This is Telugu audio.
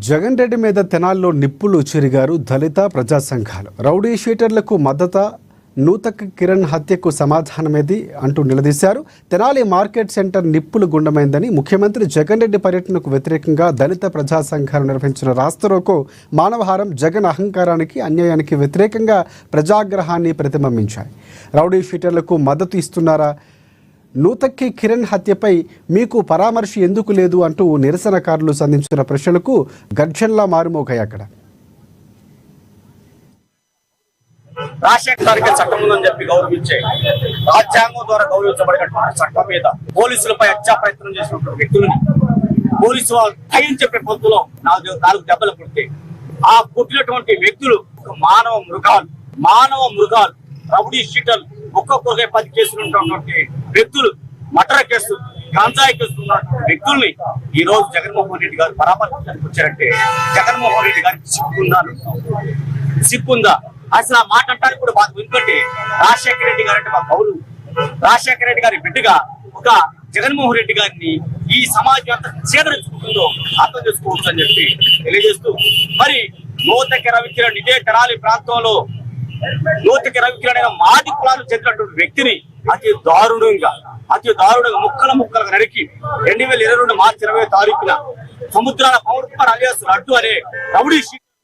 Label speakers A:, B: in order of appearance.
A: జగన్ రెడ్డి మీద తెనాల్లో నిప్పులు చెరిగారు దళిత ప్రజా సంఘాలు. రౌడీ షీటర్లకు మద్దతు, నూతక కిరణ్ హత్యకు సమాధానమేది అంటూ నిలదీశారు. తెనాలి మార్కెట్ సెంటర్ నిప్పులు గుండమైందని ముఖ్యమంత్రి జగన్ రెడ్డి పర్యటనకు వ్యతిరేకంగా దళిత ప్రజా సంఘాలు నిర్వహించిన రాస్తారోకో మానవహారం జగన్ అహంకారానికి, అన్యాయానికి వ్యతిరేకంగా ప్రజాగ్రహాన్ని ప్రతిబింబించాయి. రౌడీ షీటర్లకు మద్దతు ఇస్తున్నారా, నూతక్కి కిరణ్ హత్యపై మీకు పరామర్శ ఎందుకు లేదు అంటూ నిరసనకారులు సంధించిన ప్రశ్నలకు గర్జన్లా మారుమోగాయి. అక్కడ
B: రాజశేఖర చట్టం ఉందని చెప్పి గౌరవించే, రాజ్యాంగం ద్వారా గౌరవించబడినటువంటి చట్టం మీద పోలీసులపై హత్యా ప్రయత్నం చేసినటువంటి వ్యక్తులని పోలీసు వాళ్ళు ధైర్యం చెప్పే పొద్దులో నాలుగు దెబ్బలు కొడితే ఆ కొట్టినటువంటి వ్యక్తులు మానవ మృగాలు రౌడీ షీటర్లు ఒక్కొక్కరికై 10 కేసులు ఉన్నటువంటి వ్యక్తులు, మర్డర్ కేసు, గంజాయి కేసులు ఉన్నటువంటి వ్యక్తుల్ని ఈ రోజు జగన్మోహన్ రెడ్డి గారు పరామర్శించడానికి వచ్చారంటే జగన్మోహన్ రెడ్డి గారికి సిగ్గుందా? అసలు ఆ మాట అంటానికి కూడా బాధ. ఎందుకంటే రాజశేఖర రెడ్డి గారు అంటే మా గౌరవం. రాజశేఖర రెడ్డి గారి బిడ్డగా ఒక జగన్మోహన్ రెడ్డి గారిని ఈ సమాజం ఎంత చేదరించుకుంటుందో అర్థం చేసుకోవచ్చు అని చెప్పి తెలియజేస్తూ, మరి నూతక రవికిరణ్ ఇదే తెనాలి ప్రాంతంలో నూతక రవికిరణ్ అయిన మాది కులాలు చెందినటువంటి వ్యక్తిని అతి దారుణంగా ముక్కలుగా నరికి 2022 మార్చి 20వ తారీఖున సముద్రాల పవన్ కుమార్ అలియాస్ లడ్డు అనే రౌడీ